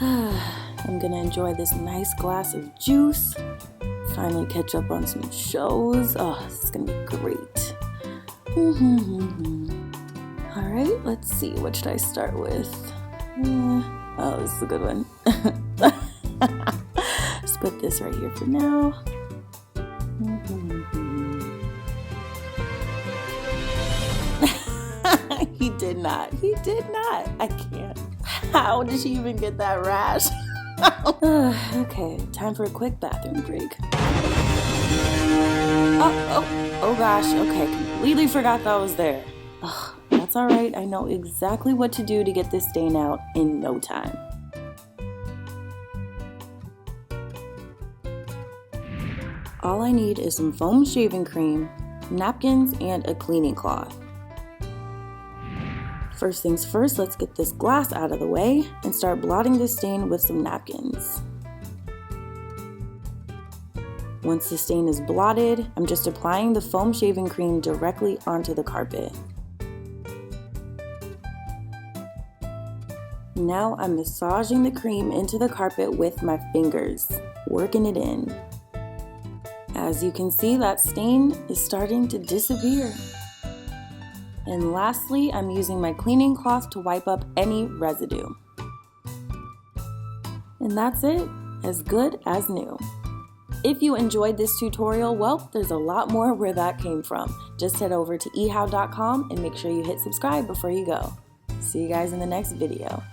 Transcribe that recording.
I'm gonna enjoy this nice glass of juice. Finally catch up on some shows. Oh, this is gonna be great. Alright, let's see. What should I start with? Oh, this is a good one. Just put this right here for now. He did not. I can't. How did she even get that rash? Okay, time for a quick bathroom break. Oh gosh, okay, completely forgot that was there. Ugh, that's alright, I know exactly what to do to get this stain out in no time. All I need is some foam shaving cream, napkins, and a cleaning cloth. First things first, let's get this glass out of the way and start blotting the stain with some napkins. Once the stain is blotted, I'm just applying the foam shaving cream directly onto the carpet. Now I'm massaging the cream into the carpet with my fingers, working it in. As you can see, that stain is starting to disappear. And lastly, I'm using my cleaning cloth to wipe up any residue. And that's it, as good as new. If you enjoyed this tutorial, well, there's a lot more where that came from. Just head over to ehow.com and make sure you hit subscribe before you go. See you guys in the next video.